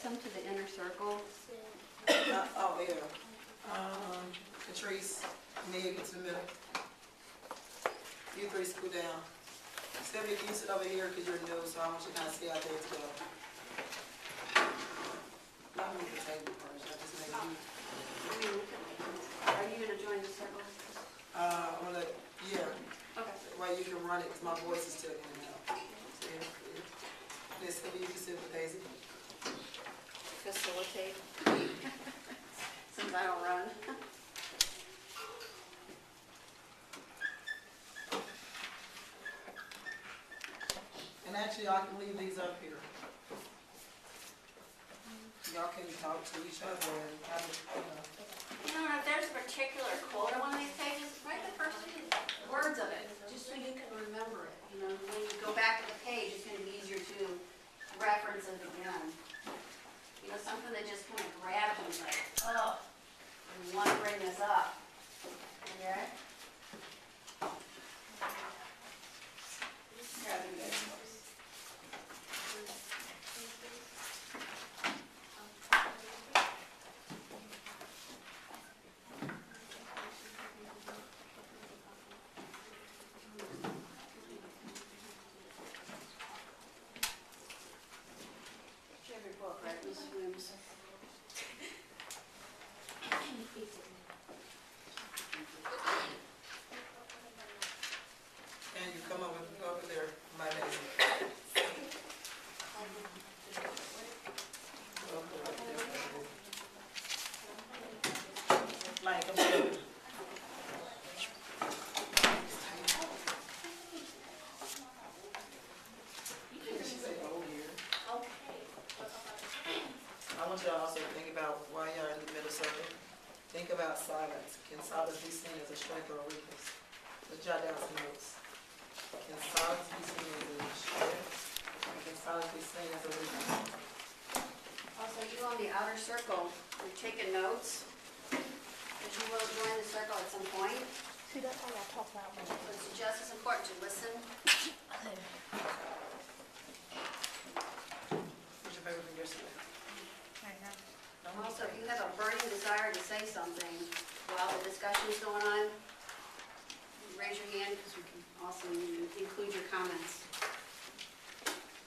some to the inner circle? Oh, yeah. Patrice, Meg, get to the middle. You three scoot down. Stephanie, you sit over here because you're new, so I want you to kind of see out there together. Let me move the table first. I just make you. Are you going to join the circle? I'm gonna let, yeah. Okay. Well, you can run it because my voice is still in and out. So, yeah. Miss Sylvia, you can sit with Daisy. Facilitate. Since I don't run. And actually, I can leave these up here. Y'all can talk to each other and have a, You know, if there's a particular quote on one of these pages, write the first words of it, just so you can remember it. You know, when you go back to the page, it's going to be easier to reference it again. You know, something that just kind of grabs you, like, oh, I want to bring this up. Okay? Grab it good. Every book, right, Miss Williams? and you come over there, my Daisy. Mike, come over. She said, oh, here. I want you to also think about why y'all in the middle circle. Think about silence. Can silence be seen as a strength or a weakness? Let's jot down some notes. Can silence be seen as a strength? Or can silence be seen as a weakness? Also, you on the outer circle, you're taking notes, but you will join the circle at some point. See, that's how I talk about So it's just as important to listen. What's your favorite from yesterday? Also, if you have a burning desire to say something while the discussion is going on, raise your hand because we can also include your comments.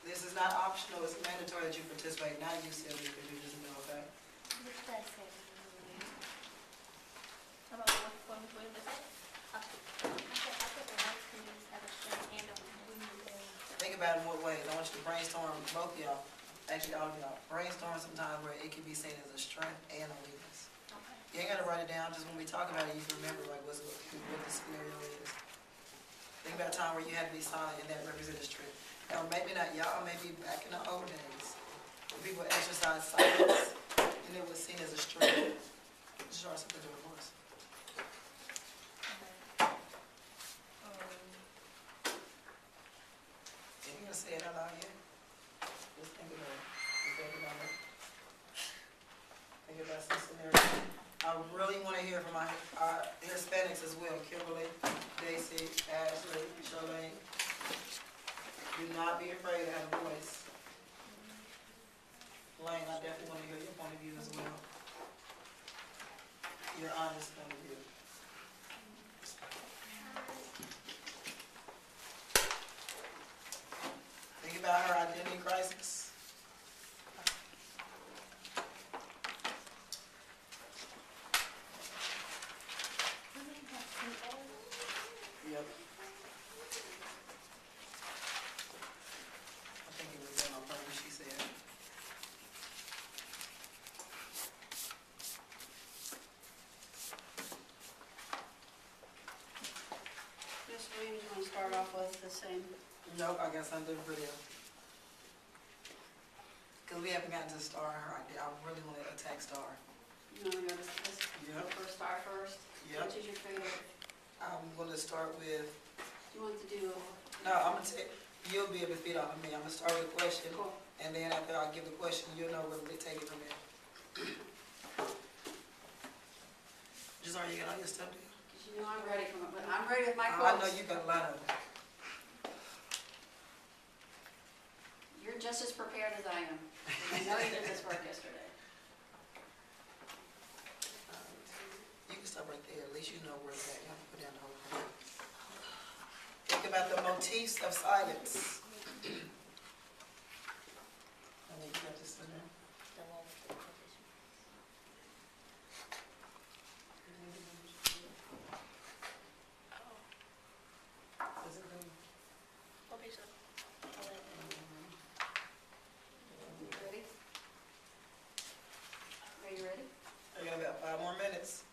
This is not optional, it's mandatory that you participate. Now you said you can do this in the okay? Think about it in what ways. I want you to brainstorm, both of y'all, actually all of y'all, brainstorm sometimes where it can be seen as a strength and a weakness. You ain't gotta write it down, just when we talk about it, you can remember like what the scenario is. Think about a time where you had to be silent and that represented strength. Now maybe not y'all, maybe back in the old days, when people exercised silence and it was seen as a strength. Just try something to the voice. You ain't gonna say it out loud yet. Just think about it. Just think about it. Think about some scenario. I really want to hear from our Hispanics as well. Kimberly, Daisy, Ashley, Charlene. Do not be afraid to have a voice. Lane, I definitely want to hear your point of view as well. Your honest point of view. Think about her identity crisis. Yep. I think it was in my phone, she said. Ms. Williams, you want to start off with the same? Nope, I guess I'm doing video. Because we haven't gotten to Star and her idea. I really want to attack Star. You want to go to this Yep. first star first? Yep. Which is your favorite? I'm going to start with, Do you want to do? no, I'm going to take, you'll be able to feed off of me. I'm going to start with a question. Cool. And then after I give the question, you'll know where to take it from there. Just are you got all your stuff there? Because you know I'm ready for it, but I'm ready with my I quotes. know you got a lot of them. You're You're just as prepared as I am. I know you did this work yesterday. You can stop right there, at least you know where it's at, you have to put down the whole thing. Think about the motifs of silence. I think you got this in there. Is it good? You ready? Are you ready? I got about 5 more minutes.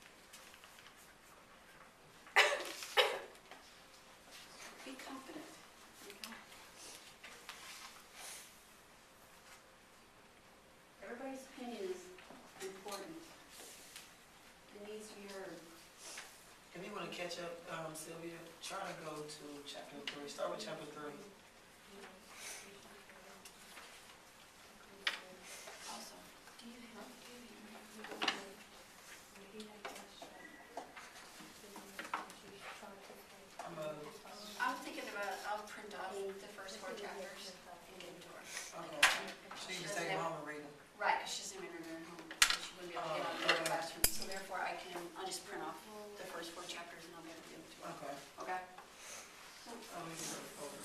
Be confident. Everybody's opinion is important. It needs to be heard. If you want to catch up, Sylvia, try to go to chapter 3. Start with chapter 3. Also, do you have? I'm thinking about, I'll print off the first 4 chapters and give them to her. Okay. So you can take them home and read them. Right, because she's never going home, so she wouldn't be able to get out of the classroom. So therefore, I'll just print off the first 4 chapters and I'll be able to give them to her. Okay. Okay? We can go over.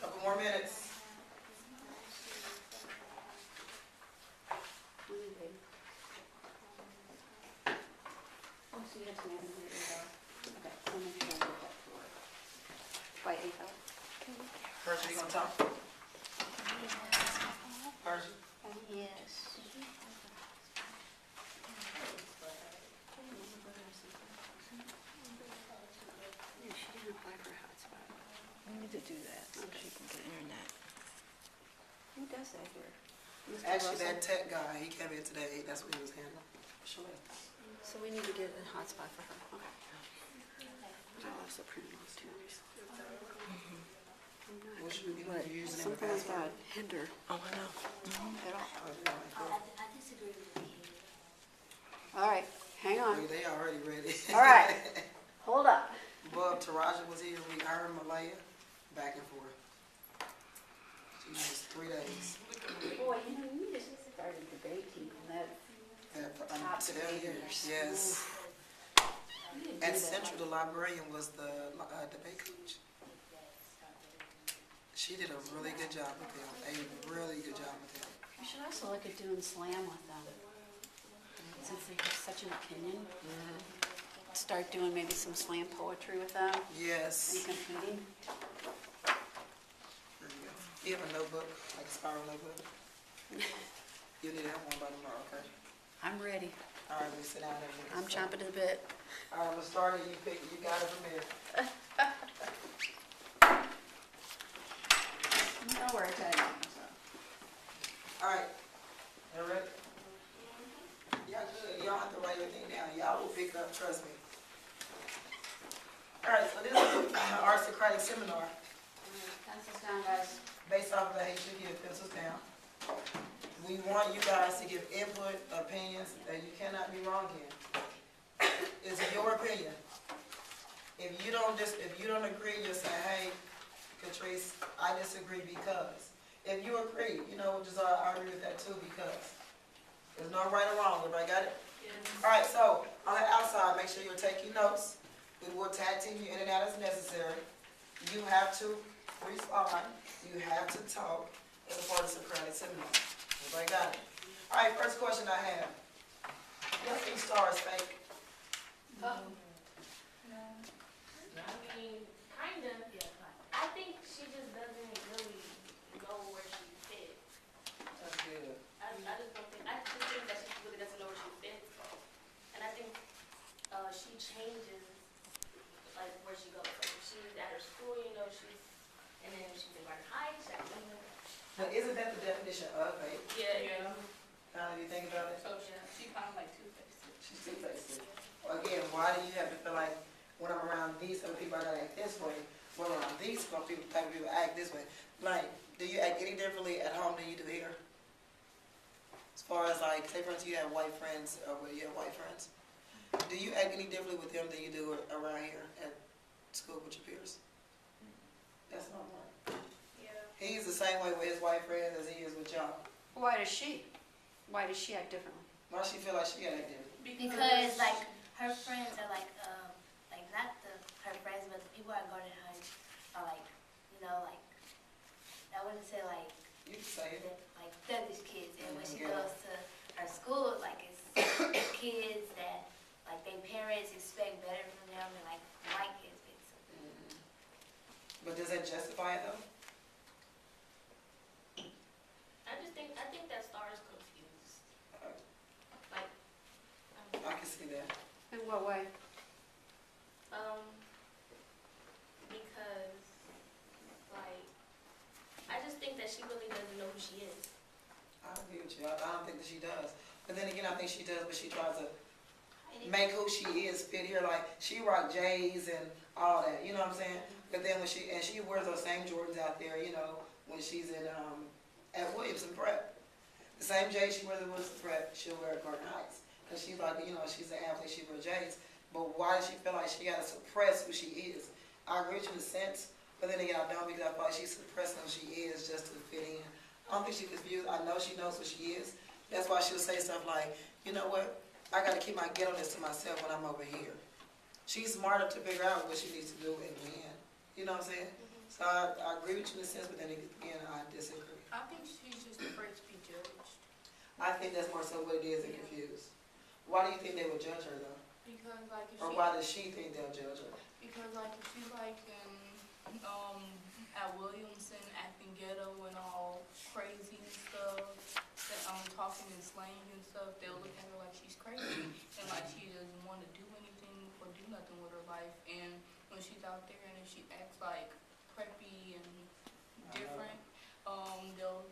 Couple more minutes. Oh, so you have some other here, okay, I'll make sure I get that for her. By 8 hours. Percy, you gonna talk? Percy? Yes. Yeah, she didn't apply for a hotspot. We need to do that so she can get internet. Who does that here? Mr. Actually, Russell? that tech guy, he came in today, that's what he was handling. Sure. So we need to get a hotspot for her. Okay. I'll also print those too. What should we do? What? You using them Something like password? that hinder Oh, I know. at all. I disagree with you. All right, hang on. They already ready. All right, hold up. Bub Taraja was here, we hired Malaya, back and forth. She was 3 days. Boy, you just started debating that. I'm Top telling you, debaters. yes. You didn't do At that. Central, the librarian was the debate coach. She did a really good job with them, a really good job with them. You should also look at doing slam with them. Since they have such an opinion. Start doing maybe some slam poetry with them. Yes. Are you competing? There you go. You have a notebook, like a spiral notebook? You need to have one by tomorrow, okay? I'm ready. All right, we sit down and we can I'm start. chomping at the bit. All right, I'm gonna start it, you got it from here. You know where it's at. All right, you ready? Y'all good, y'all have to write everything down, y'all will pick up, trust me. All right, so this is our Socratic seminar, Pencils down, guys. based off of the HUD pencils down. We want you guys to give input, opinions that you cannot be wrong in. It's your opinion. If you don't agree, just say, hey, Catrice, I disagree because. If you agree, just I agree with that too because. There's no right or wrong, everybody got it? All right, so on the outside, make sure you're taking notes. We will tag team you in and out as necessary. You have to respond. You have to talk as part of the Socratic seminar. Everybody got it? All right, first question I have. Your 3 stars fake? I mean, kind of. I think she just doesn't really know where she fits. That's good. I just don't think, I just think that she really doesn't know where she fits. And I think she changes, like, where she goes. Like, if she's at her school, she's, and then she's in Garden Heights, But isn't that the definition of fake? yeah. Now that you think about it? So she kind of like two-faced. She's two-faced. Again, why do you have to feel like when I'm around these other people, I gotta act this way? When I'm around these type of people act this way. Like, do you act any differently at home than you do here? As far as like, say for instance, you have white friends, or you have white friends. Do you act any differently with them than you do around here? school with your peers. That's not right. Yeah. He's the same way with his white friends as he is with y'all. Why does she act differently? Why she feel like she got that different? Because like her friends are like not her friends, but the people that go to her are like, you know, like I wouldn't say like You can say it. like thuggish kids, and when she Yeah. goes to her school, like it's kids that like their parents expect better from them than like white kids basically. But does that justify it though? I think that Star is confused. Like, I can see that. In what way? because like I just think that she really doesn't know who she is. I agree with you. I don't think that she does. But then again, I think she does, but she tries to make who she is fit here. Like, she rock J's and all that, you know what I'm saying? But then when she wears those same Jordans out there, you know, when she's in, at Williamson Prep. The same J's she wears at Williamson Prep, she'll wear at Garden Heights. Because she's like, you know, she's an athlete, she wears J's. But why does she feel like she got to suppress who she is? I agree with you in a sense, but then again, I don't, because I feel like she's suppressing who she is just to fit in. I don't think she's confused. I know she knows who she is. That's why she'll say stuff like, you know what? I got to keep my ghetto-ness to myself when I'm over here. She's smart enough to figure out what she needs to do and when. You know what I'm saying? So I agree with you in a sense, but then again, I disagree. I think she's just afraid to be judged. I think that's more so what it is, and confused. Why do you think they would judge her, though? Because like if Or she, why does she think they'll judge her? because like if she's like at Williamson acting ghetto and all crazy and stuff, that talking in slang and stuff, they'll look at her like she's crazy and like she doesn't want to do anything or do nothing with her life. And when she's out there and if she acts like preppy and different, they'll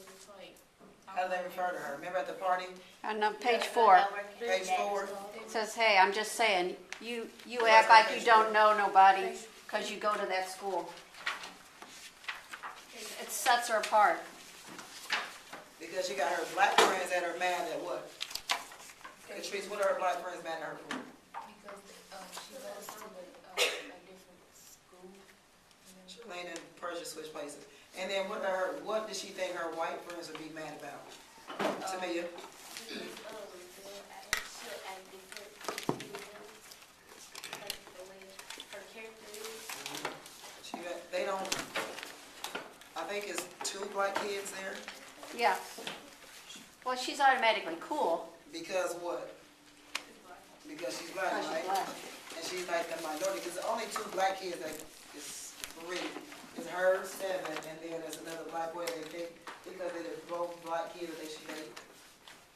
just like. How do they refer to her? Remember at the party? On page 4, Page 4. it says, hey, I'm just saying, you act like you don't know nobody because you go to that school. It sets her apart. Because she got her black friends that are mad at what? Catrice, what are her black friends mad at her for? Because she goes to a different school. Shalane and Persia switch places. And then what does she think her white friends would be mad about? Tamia? They don't, I think it's 2 black kids there. Yeah. Well, she's automatically cool Because what? Because she's black, because right? she's black. And she's like the minority, because the only 2 black kids that is 3. It's her, 7, and then there's another black boy they pick because they're both black kids that they should date.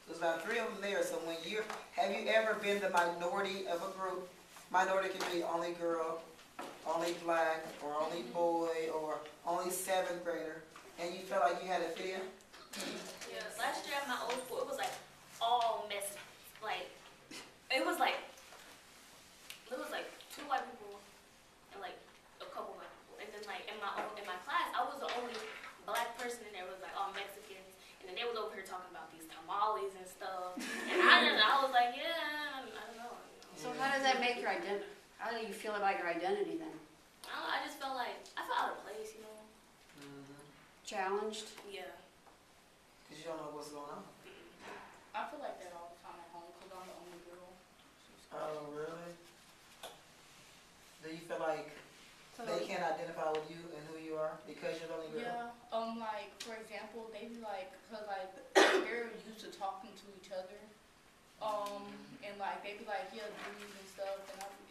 There's about 3 of them there, so when have you ever been the minority of a group? Minority can be only girl, only black, or only boy, or only 7th grader, and you felt like you had to fit in? Yeah, last year at my old school, it was like all messy. Like, it was like 2 white people and like a couple white people. And then like in my class, I was the only black person in there. It was like all Mexicans. And then they was over here talking about these tamales and stuff. And I was like, yeah, I don't know. So how does that make your identity? How do you feel about your identity then? I just felt like, I felt out of place, you know? Challenged? Yeah. Because you don't know what's going on. I feel like that all the time at home because I'm the only girl. Oh, really? Do you feel like So, they can't identify with you and who you are because you're the only girl? yeah, like for example, they be like, cause like they're used to talking to each other, and like they be like, yeah, dudes and stuff,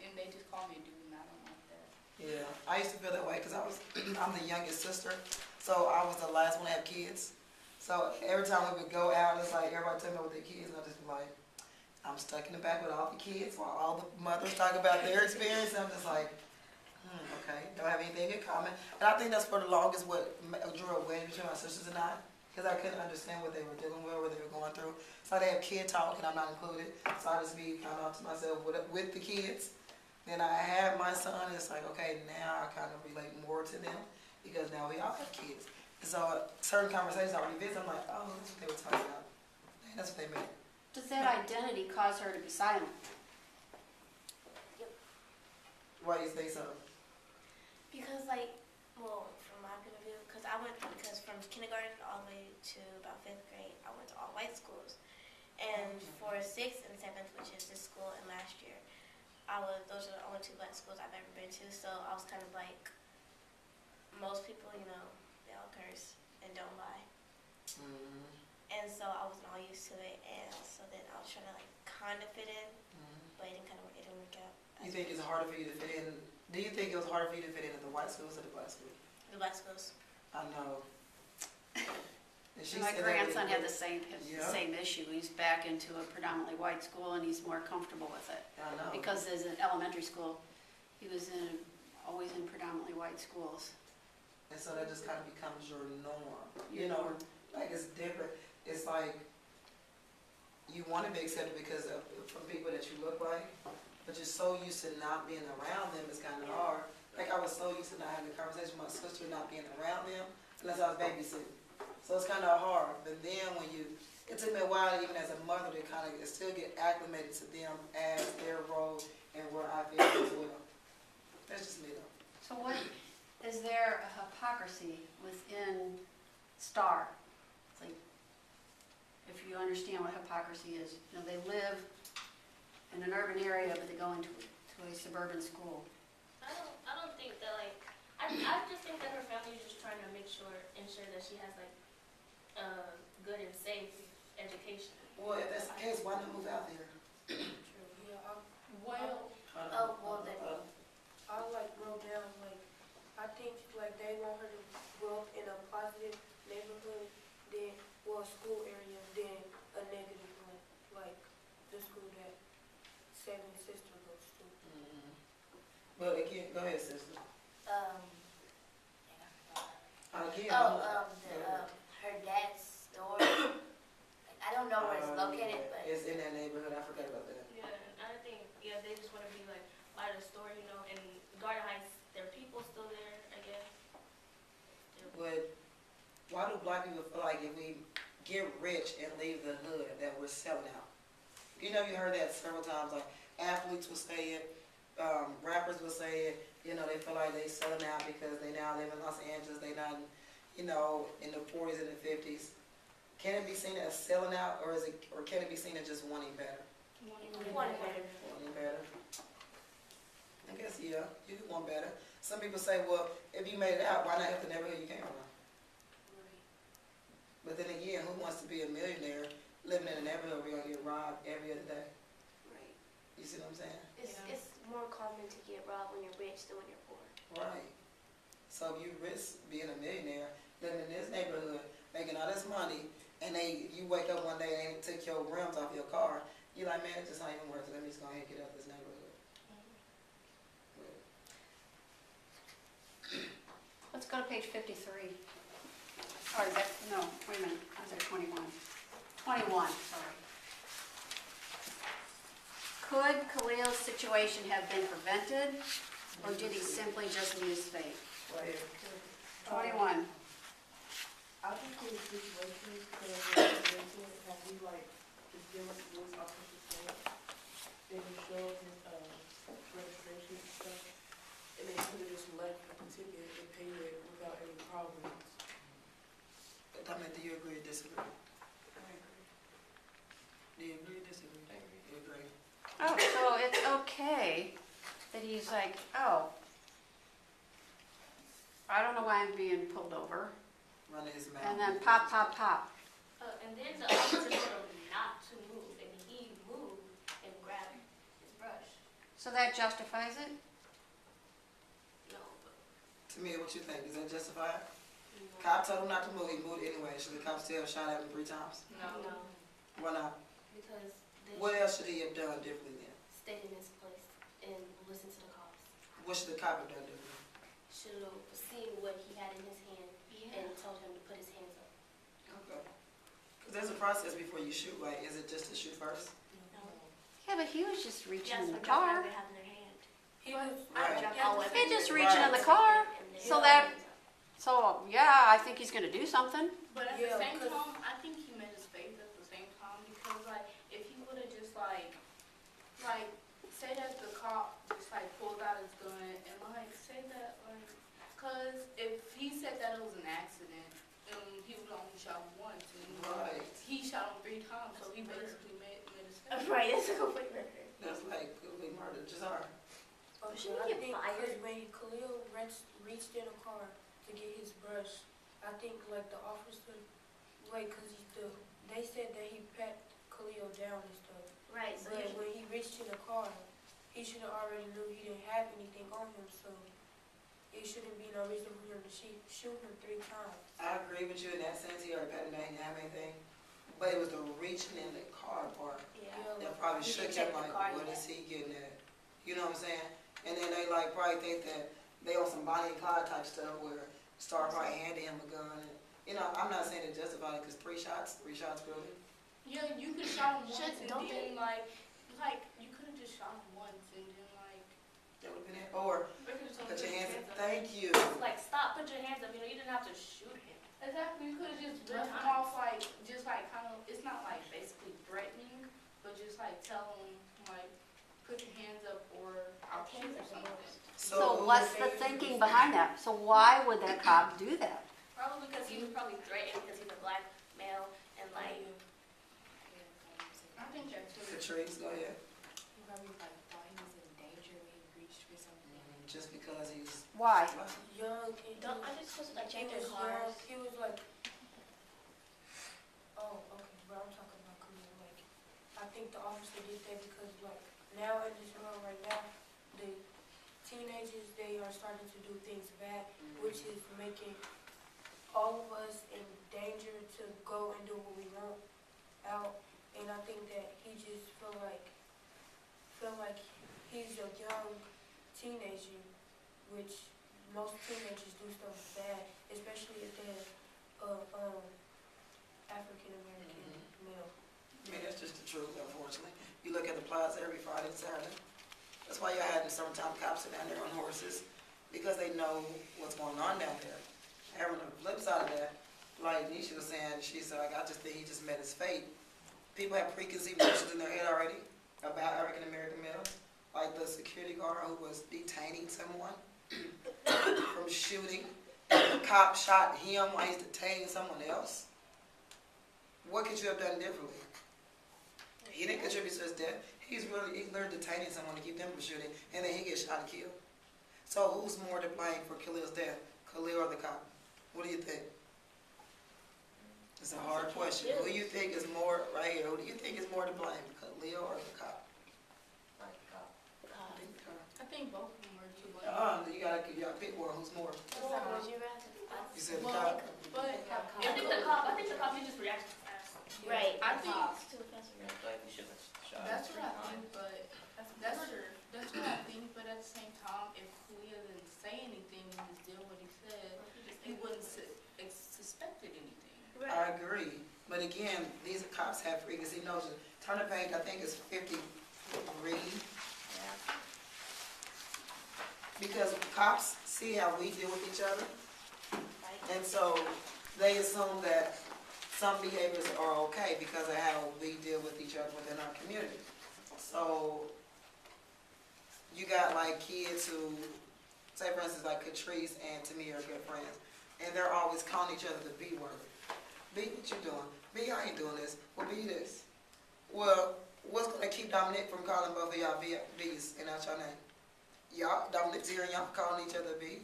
and they just call me a dude, and I don't like that. Yeah, I used to feel that way because I'm the youngest sister, so I was the last one to have kids. So every time we would go out, it's like everybody tell me with their kids, and I just be like, I'm stuck in the back with all the kids while all the mothers talk about their experience. And I'm just like, okay, don't have anything in common. And I think that's for the longest what drew a wedge between my sisters and I, because I couldn't understand what they were dealing with, what they were going through. So they have kid talk, and I'm not included. So I just be kind of to myself with the kids. Then I have my son, and it's like, okay, now I kind of relate more to them because now we all have kids. And so certain conversations I revisit, I'm like, oh, that's what they were talking about. And that's what they meant. Does that identity cause her to be silent? Why do you think so? Cause like, well, from my point of view, because from kindergarten all the way to about 5th grade, I went to all white schools. And for 6th and 7th, which is this school and last year, those are the only 2 black schools I've ever been to. So I was kind of like, most people, you know, they all curse and don't lie. And so I wasn't all used to it, and so then I was trying to like kind of fit in, but it didn't work out. You think it's harder for you to fit in? Do you think it was harder for you to fit in at the white schools or the black schools? The black schools. I know. And she My said that grandson really had the Yeah. same issue. He's back into a predominantly white school and he's more comfortable with it. I know. Because as an elementary school, he was always in predominantly white schools. And so that just kind of becomes your norm. You know, like it's different. It's like you want to be accepted because of from people that you look like, but you're so used to not being around them, it's kind of hard. Like I was so used to not having a conversation with my sister, not being around them, unless I was babysitting. So it's kind of hard. But then when it took me a while, even as a mother, to kind of still get acclimated to them as their role and where I fit as well. That's just me though. So is there a hypocrisy within STAR? It's like, if you understand what hypocrisy is, you know, they live in an urban area, but they go into a suburban school. I don't think that like, I just think that her family is just trying to ensure that she has like a good and safe education. Well, if that's the case, why not move out there? Yeah, well, I like wrote down like I think like they want her to grow up in a positive neighborhood, then school area, then a negative one, like the school that Sammy's sister goes to. But again, go ahead, sister. Again, Her dad's store. Like, I don't know where it's located, but it's in that neighborhood. I forgot about that. Yeah, and I think they just want to be like by the store, you know. And Garden Heights, there are people still there, I guess. But why do black people feel like if we get rich and leave the hood that we're selling out? You know, you heard that several times. Like athletes will say it, rappers will say it. You know, they feel like they selling out because they now live in Los Angeles. They not, you know, in the 40s and the 50s. Can it be seen as selling out, or can it be seen as just wanting better? Wanting better. Wanting better. I guess yeah, you could want better. Some people say, well, if you made it out, why not help the neighborhood you came from? But then again, who wants to be a millionaire living in a neighborhood where you're gonna get robbed every other day? Right. You see what I'm saying? It's more common to get robbed when you're rich than when you're poor. Right. So if you risk being a millionaire, living in this neighborhood, making all this money, and you wake up one day and they take your rims off your car, you're like, man, it's just not even worth it. Let me just go ahead and get out of this neighborhood. Let's go to page 53. Or no, wait a minute, I was at 21. 21, sorry. Could Khalil's situation have been prevented, or did he simply just lose faith? Right here. 21. I think his situation have we like just dealing with this officer stuff, then he showed his registration and stuff, and they could have just left the ticket and paid it without any problems. I mean, do you agree or disagree? I agree. Do you agree or disagree? I agree. You agree? Oh, so it's okay that he's like, oh, I don't know why I'm being pulled over. Running his mouth. And then pop, pop, pop. And then the officer told him not to move, and he moved and grabbed his brush. So that justifies it? No, but To me, what you think? Is that justified? Cop told him not to move. He moved anyway. Should the cop still have shot at him 3 times? no, Why not? because they What else should he have done differently then? stayed in his place and listened to the cops. What should the cop have done differently? Should have seen what he had in his hand and told him to put his hands up. Okay. Because there's a process before you shoot, right? Is it just to shoot first? Yeah, but he was just reaching Yes, in the because car. they have in their hand. he was, Right. He just reaching in the car. So that, so yeah, I think he's gonna do something. but at Yeah, the same 'cause- time, I think he met his faith at the same time, because like, if he would've just like, say that the cop just like pulled out his gun and like, say that like, that it was an accident. He was only shot once, and Right. he shot him 3 times, so he basically made a mistake. Right, that's a complete record. That's like could be murder, just her. Oh, So should I he get think fired? because when Khalil reached in a car to get his brush, I think like the officer, cause they said that he pat Khalil down and stuff. Right, so But when he reached in the car, he should have already knew he didn't have anything on him, so it shouldn't be no reason for him to shoot him 3 times. I agree with you in that sense. He already patted down, he didn't have anything. But it was the reaching in the car part yeah. that probably He shook should check him the like, car, what yeah. is he getting at? You know what I'm saying? And then they like probably think that they on some Bonnie and Clyde type stuff where Star probably handed him a gun. And, you know, I'm not saying it justified it because 3 shots really. Yeah, you could shot him once, and Don't then like you could have just shot him once, and then like. That would have been it. Or They could have put your hands up. up. Thank you. Like, stop, put your hands up, you know, you didn't have to shoot him. Exactly, you could have just ripped him off just like kind of, it's not like basically threatening, but just like tell him like, put your hands up or I'll shoot or something. So what's the thinking behind that? So why would that cop do that? Probably because he was probably threatened because he's a black male and like, I think that too. Patrice, go ahead. He probably like thought he was in danger when he reached for something. Just because he's Why? Young, and Don't, I just supposed to like check he their was young, cars? he was like, oh, okay, but I'm talking about Khalil, like, I think the officer did that because like, now in this world right now, the teenagers, they are starting to do things bad, which is making all of us in danger to go and do what we want out. And I think that he just feel like he's a young teenager, which most teenagers do stuff bad, especially if they're African American male. I mean, that's just the truth, unfortunately. You look at the plaza every Friday and Saturday. That's why y'all having summertime cops down there on horses, because they know what's going on down there. And on the flip side of that, like Nisha was saying, she said, like, I just think he just met his fate. People have preconceived notions in their head already about African American males, like the security guard who was detaining someone from shooting. The cop shot him while he's detaining someone else. What could you have done differently? He didn't contribute to his death. He's literally detaining someone to keep them from shooting, and then he gets shot and killed. So who's more to blame for Khalil's death, Khalil or the cop? What do you think? It's a hard question. Who do you think is more, right here, who do you think is more to blame, Khalil or the cop? I think both of them are too blame. You gotta pick one, who's more? Would you rather? You said the Well, cop? but I think the cop, he just reacted fast. Right. I think It's too offensive. that's what I think, but that's what I think. But at the same time, if Khalil didn't say anything and just did what he said, he wouldn't suspected anything. I agree. But again, these cops have preconceived notions. Turn the page, I think it's 53. Because cops see how we deal with each other. And so they assume that some behaviors are okay because of how we deal with each other within our community. So you got like kids who, say for instance like Catrice and Tamia are good friends, and they're always calling each other the B word. B, what you doing? B, I ain't doing this. Well, B, this. Well, what's going to keep Dominic from calling both of y'all B's and not your name? Y'all, Dominic's here and y'all calling each other B.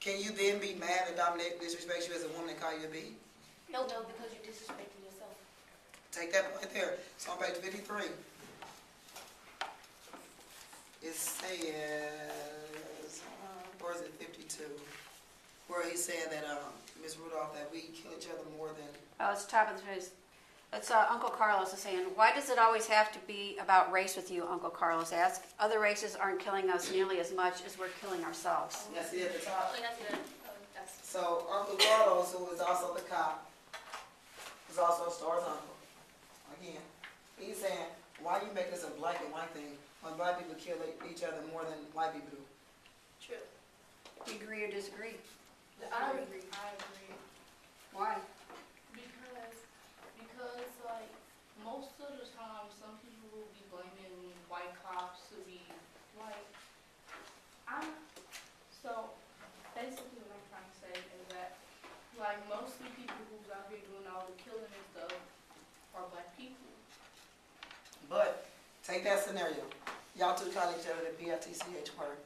Can you then be mad that Dominic disrespects you as a woman and call you a B? No, because you disrespected yourself. Take that point there. It's on page 53. It says, or is it 52? Where he's saying that, Ms. Rudolph, that we kill each other more than... Oh, it's top of the page. It's Uncle Carlos is saying, why does it always have to be about race with you, Uncle Carlos asked. Other races aren't killing us nearly as much as we're killing ourselves. That's it at the top. Oh, that's good. So Uncle Carlos, who is also the cop, is also Star's uncle. Again, he's saying, why do you make this a black and white thing when black people kill each other more than white people do? True. Do you agree or disagree? I agree. Why? Because like most of the time, some people will be blaming white cops to be like, so basically what I'm trying to say take that scenario. Y'all two call each other the B-I-T-C-H word.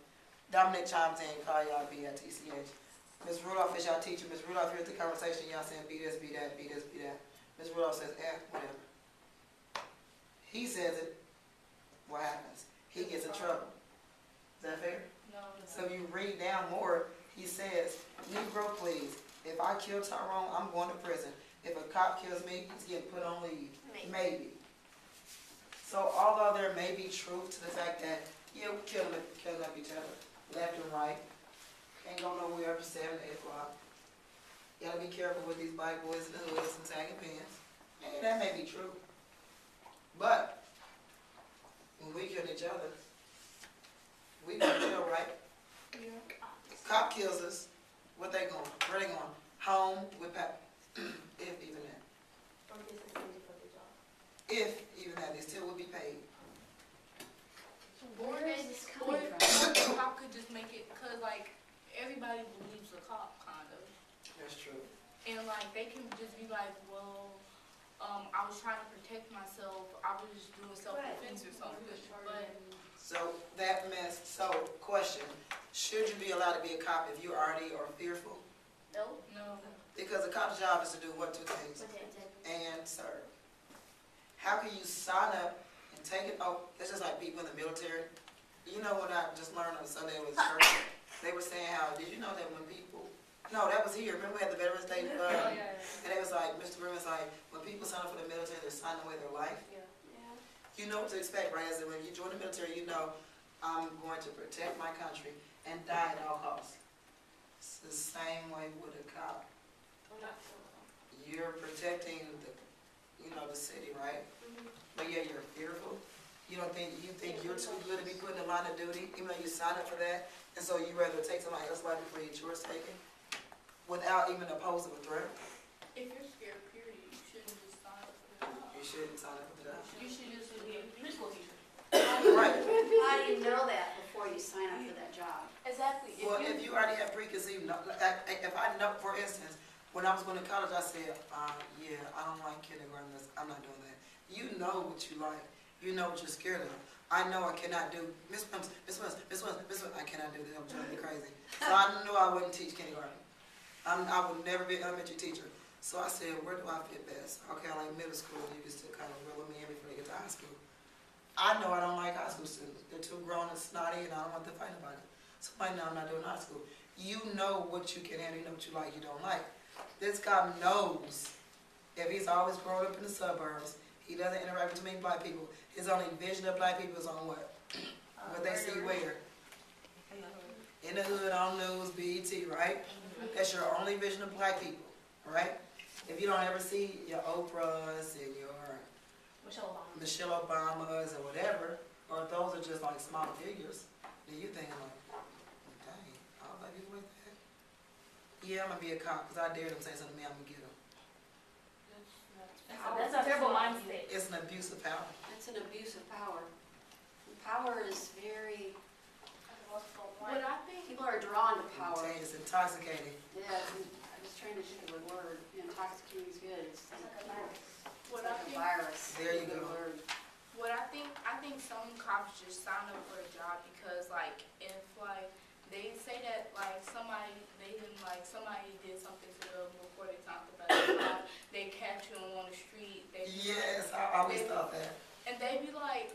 Dominic chimes in, call y'all B-I-T-C-H. Ms. Rudolph is y'all teacher. Ms. Rudolph hears the conversation, y'all saying be this, be that, be this, be that. Ms. Rudolph says, whatever. He says it, what happens? He gets in trouble. Is that fair? No. So you read down more, he says, Negro, please, if I kill Tyrone, I'm going to prison. If a cop kills me, he's getting put on leave. Maybe. So although there may be truth to the fact that, yeah, we're killing up each other, left and right, can't go nowhere after 7, 8 o'clock. You gotta be careful with these black boys in the hoods and sagging pants. And that may be true. But, when we kill each other, we go to jail, right? Cop kills us, what they going? Where they going? Home with Pap. If even that. Or get suspended for the job. If even that, they still will be paid. Where is this Or coming from? the cop could just make it, cause like, everybody believes the cop, kind of. That's true. And like, they can just be like, well, I was trying to protect myself, I was just doing self-defense or something, but. So that mess, so question, should you be allowed to be a cop if you already are fearful? No? No. Because a cop's job is to do what two things? And serve. How can you sign up and take it, oh, it's just like people in the military. You know what I just learned on Sunday with church? They were saying how, did you know that when people, no, that was here, remember we had the Veterans Day, and it was like, Mr. Grimm was like, when people sign up for the military, they're signing away their life. Yeah. You know what to expect, right? As in when you join the military, you know, I'm going to protect my country and die at all costs. It's the same way with a cop. You're protecting the, the city, right? But yeah, you're fearful. You think you're too good to be put in the line of duty, even though you signed up for that, and so you rather take somebody else's life before you get yours taken, without even opposing a threat. If you're scared, period, you shouldn't just sign up for the job. You shouldn't sign up for that. You should just be a preschool teacher. Right. How do you know that before you sign up for that job? Exactly. Well, if you already have preconceived, if I know, for instance, when I was going to college, I said, yeah, I don't like kindergarten, I'm not doing that. You know what you like. You know what you're scared of. I know I cannot do, Miss Wims, I cannot do that, I'm trying to be crazy. So I knew I wouldn't teach kindergarten. I would never be an elementary teacher. So I said, where do I fit best? Okay, I like middle school, you can still kind of reel me in before they get to high school. I know I don't like high school students. They're too grown and snotty, and I don't want to fight about it. So I know I'm not doing high school. You know what you can handle, you know what you like, you don't like. This guy knows if he's always grown up in the suburbs, he doesn't interact with too many black people. His only vision of black people is on what? What they see where? In the hood, on news, BET, right? That's your only vision of black people, right? If you don't ever see your Oprahs and your Michelle Obamas or whatever, or if those are just like small figures, then you thinking like, dang, all black people like that? Yeah, I'm gonna be a cop because I dare them say something to me, I'm gonna get them. That's a terrible mindset. It's an abuse of power. It's an abuse of power. And power is very, But I think, people are drawn to power. It's intoxicating. Yeah, I was trying to think of a word. Intoxicating is good. It's like a virus. what It's I like a think, virus. There you It's a good go. word. I think some cops just sign up for a job because like, if like, they say that like somebody did something to them before they talked about the job, they catch them on the street, they be Yes, I always thought that. and they be like,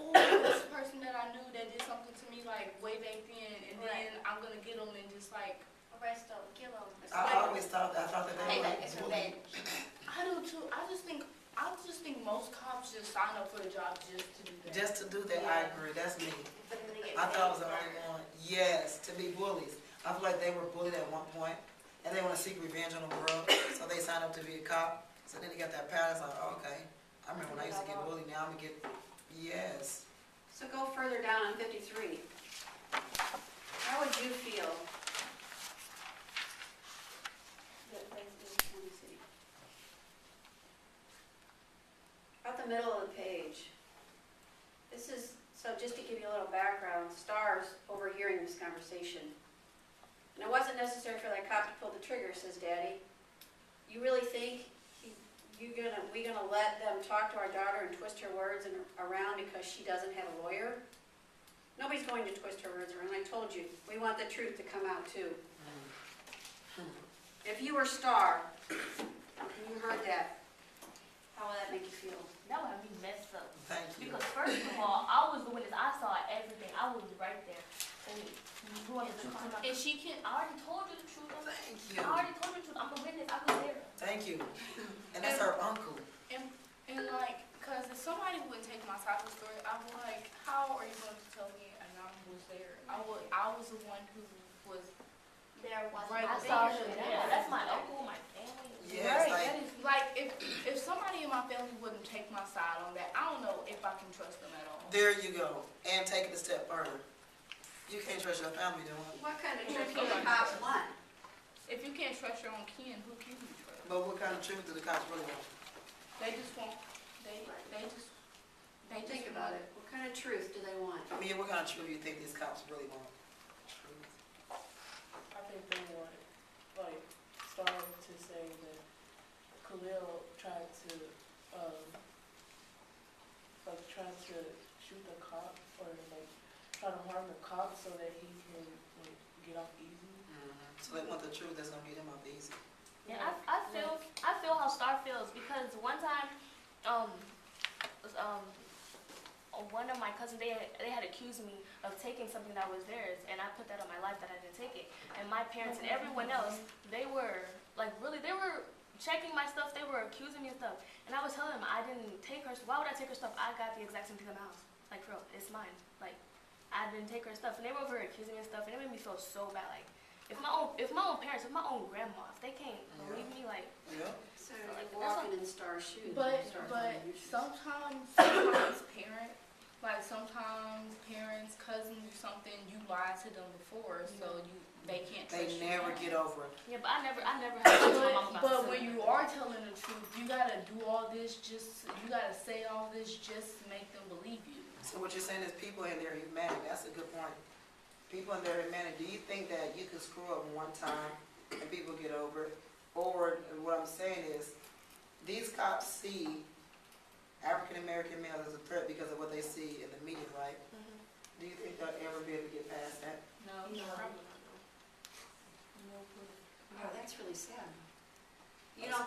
oh, this person that I knew that did something to me like way back then, and then I'm gonna get them and just like, Arrest them, kill them. I always thought that. I thought that they Payback, were it's bullied. revenge. I do too. I just think most cops just sign up for the job just to do that. Just to do that, I agree. That's me. But then they get I thought I was the paid only one. Yes, to be bullies. I feel like they were bullied at one point, and they want to seek revenge on the world, so they signed up to be a cop. So then they got that power. It's like, oh, okay. I remember when I used to get bullied. Now I'm gonna get. Yes. So go further down on 53. How would you feel? Let me see. About the middle of the page. This is, so just to give you a little background, Star's overhearing this conversation. And it wasn't necessary for that cop to pull the trigger, says Daddy. You really think we gonna let them talk to our daughter and twist her words around because she doesn't have a lawyer? Nobody's going to twist her words around. I told you, we want the truth to come out too. If you were Star, and you heard that, how would that make you feel? That would have me messed up. Thank you. Because first of all, I was the witness. I saw everything. I was right there. And you want the truth to come out. And she can, I already told you the truth. Thank I you. already told you the truth. I'm a witness. I was there. Thank you. And that's her uncle. and like, cause if somebody wouldn't take my side of the story, I'm like, how are you going to tell me and I was there? I was the one who was There was Right, I there. saw you. Yeah, that's my uncle, my family. Yes, right. like, That is like if somebody in my family wouldn't take my side on that, I don't know if I can trust them at all. there you go. And take it a step further. You can't trust your family doing it. What kind of truth do the cops want? If you can't trust your own kin, who can you trust? But what kind of truth do the cops really want? They just want they just Think about it. What kind of truth do they want? I mean, what kind of truth do you think these cops really want? Truth. I think they want, like, starting to say that Khalil tried to, trying to shoot the cop or like try to harm the cop so that he can like get off easy. So they want the truth that's gonna get them off easy. Yeah, I feel how Star feels because one time, one of my cousins they had accused me of taking something that was theirs, and I put that on my life that I didn't take it. And my parents and everyone else, they were like really, they were checking my stuff. They were accusing me of stuff, and I was telling them I didn't take her. Why would I take her stuff? I got the exact same thing in the house. Like for real, it's mine. Like I didn't take her stuff, and they were over here accusing me of stuff, and it made me feel so bad. Like if my own parents, if my own grandma, if they can't believe me, like. Yeah. So like walking in Star's shoes. But Star's wearing your shoes. sometimes parents, cousins, or something, you lied to them before, so they can't They trust you. never get over it. Yeah, but I never had to tell my mom about But this. when you are telling the truth, you gotta do all this you gotta say all this just to make them believe you. So what you're saying is people in their humanity. That's a good point. People in their humanity. Do you think that you could screw up one time and people get over it? Or what I'm saying is, these cops see African American males as a threat because of what they see in the media, right? Do you think they'll ever be able to get past that? No, No. probably not. Oh, that's really sad. You know,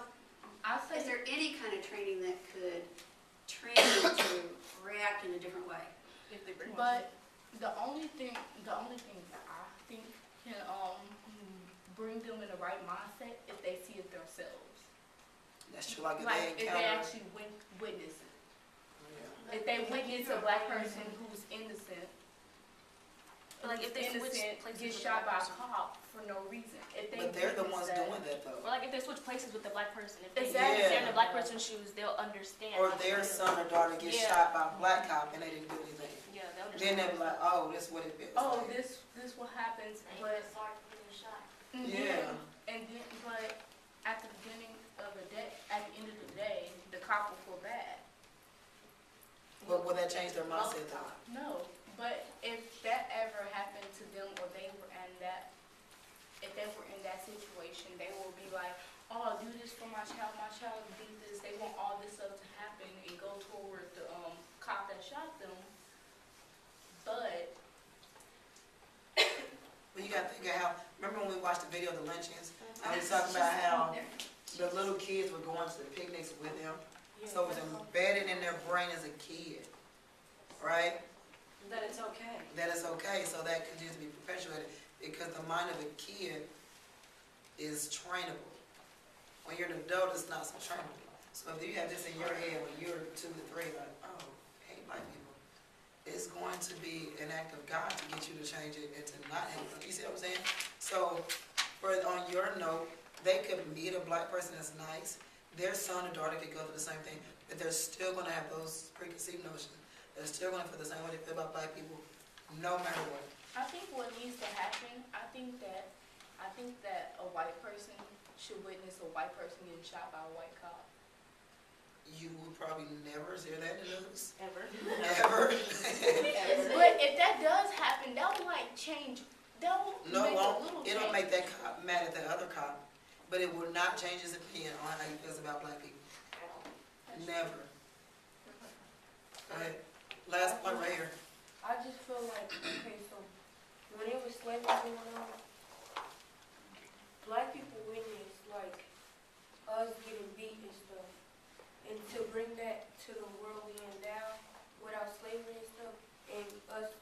I is say there any kind of training that could train you to react in a different way? if they bring but the only thing that I think can bring them in the right mindset if they see it themselves. That's true. Like if Like they if encounter. they actually witness it. Yeah. If they witness a black person who's innocent, Like if they switch innocent places get with shot the by black a cop for no reason. If they But they're the witness ones that, doing that though. Or like if they switch places with the black person, if they Exactly. they're in the black person's shoes, they'll understand. Or how to their do it. son or daughter gets Yeah. shot by a black cop and they didn't do anything. Yeah, they'll Then understand. they'll be like, oh, this is what it feels oh, like. this what happens, And but it's hard to get a shot. Yeah. and then but at the beginning of the day, at the end of the day, the cop will feel bad. But will that change their mindset though? No, but if that ever happened to them, or they were in that, if they were in that situation, they will be like, oh, do this for my child did this. They want all this stuff to happen and go toward the cop that shot them. But Well, you gotta think of how, remember when we watched the video of the lynchings? And we talking about how the little kids were going to the picnics with them. So it was embedded in their brain as a kid, right? That it's okay. That it's okay, so that continues to be perpetuated because the mind of a kid is trainable. When you're an adult, it's not so trainable. So if you have this in your head when you're 2 to 3, like, oh, hey, black people, it's going to be an act of God to get you to change it and to not hate them. You see what I'm saying? So, on your note, they could meet a black person that's nice. Their son or daughter could go through the same thing, but they're still going to have those preconceived notions. They're still going to feel the same way they feel about black people, no matter what. I think what needs to happen, I think that a white person should witness a white person getting shot by a white cop. You will probably never hear that in the news. Ever. Ever. But if that does happen, that will like change. That will No, make it a won't. little It'll change. make that cop mad at the other cop, but it will not change his opinion on how he feels about black people. Never. Go ahead. Last point right here. I just feel like, okay, so when it was slavery going on, black people witnessed like us getting beat and stuff. And to bring that to the world we in now, without slavery and stuff, and us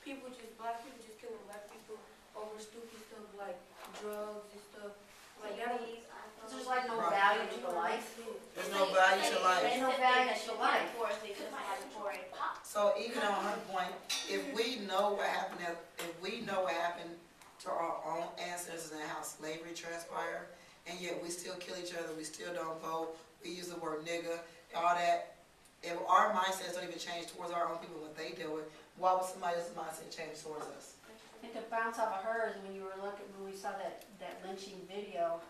people just, black people just killing black people over stupid stuff like drugs and stuff. Like that. There's like no value to the life. There's no value to life. There's no value to life. So even on her point, if we know what happened, to our own ancestors and how slavery transpired, and yet we still kill each other, we still don't vote, we use the word nigga, all that. If our mindsets don't even change towards our own people, what they deal with, why would somebody else's mindset change towards us? And to bounce off of hers, when you were looking, when we saw that lynching video,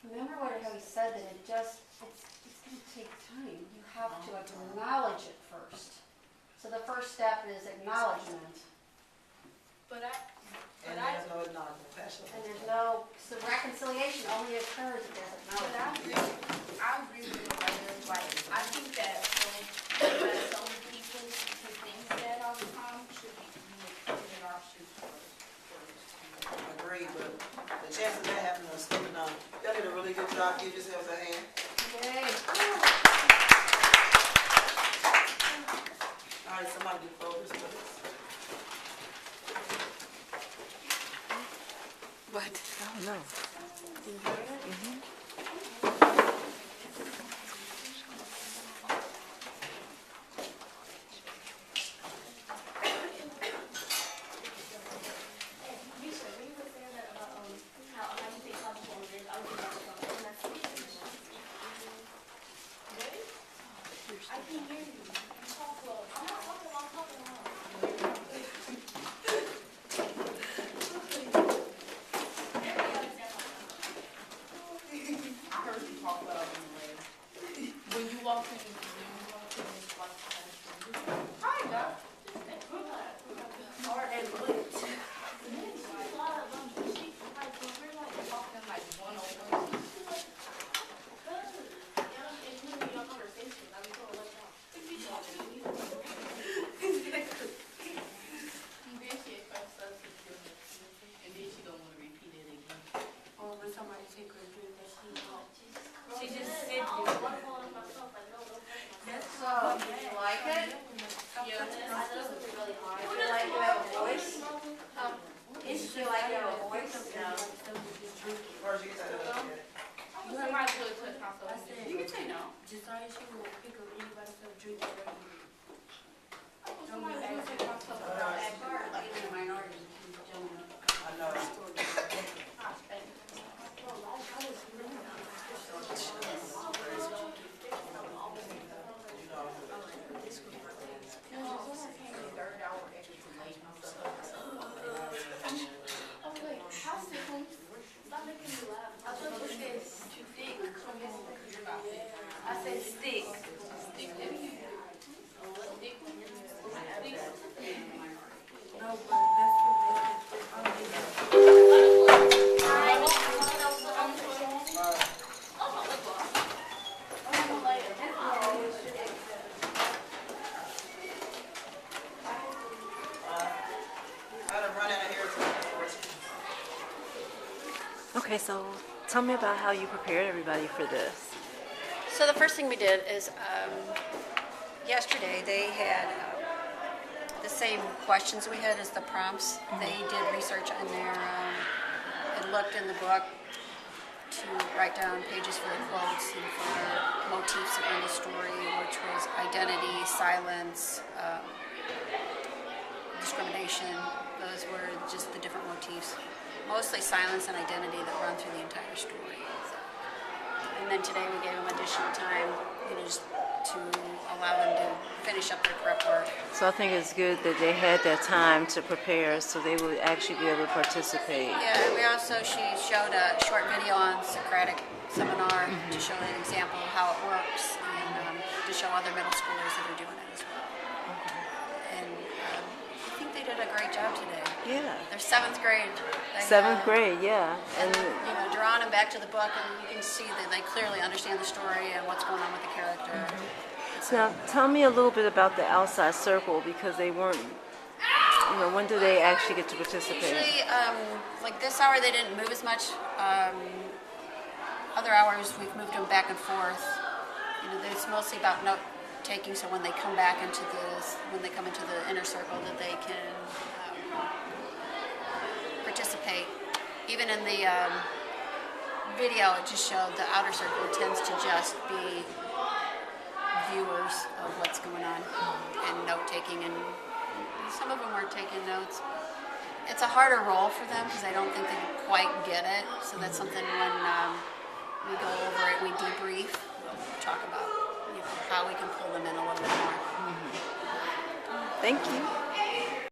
remember how he said that it's going to take time. You have to acknowledge it first. So the first step is acknowledgement. And there's no acknowledgement. And there's no, so reconciliation only occurs if there's acknowledgement. I agree with you right there. Like, I think that some people who think that all the time should be in our shoes first. Agree, but the chance of that happening is slipping on. Y'all did a really good job. Give yourselves a hand. Yay. All right, somebody do photos for this. What? I don't know. Okay, so tell me about how you prepared everybody for this. So the first thing we did is yesterday they had the same questions we had as the prompts. They did research on there and looked in the book to write down pages for the quotes and for the motifs in the story, which was identity, silence, discrimination. Those were just the different motifs. Mostly silence and identity that run through the entire story. And then today we gave them additional time, just to allow them to finish up their prep work. So I think it's good that they had that time to prepare so they would actually be able to participate. Yeah, we also, she showed a short video on Socratic seminar to show an example of how it works and to show other middle schoolers that are doing it as well. And I think they did a great job today. Yeah. They're seventh grade. They, Seventh grade, yeah. And, And you know, drawing them back to the book, and you can see that they clearly understand the story and what's going on with the character. now, tell me a little bit about the outside circle because they weren't. You know, when do they actually get to participate? Usually, like this hour, they didn't move as much. Other hours, we've moved them back and forth. You know, it's mostly about note taking, so when they come back into when they come into the inner circle, that they can participate. Even in the video, it just showed the outer circle tends to just be viewers of what's going on and note taking, and some of them weren't taking notes. It's a harder role for them because I don't think they quite get it. So that's something when we go over it, we debrief, we'll talk about how we can pull them in a little bit more. Thank you.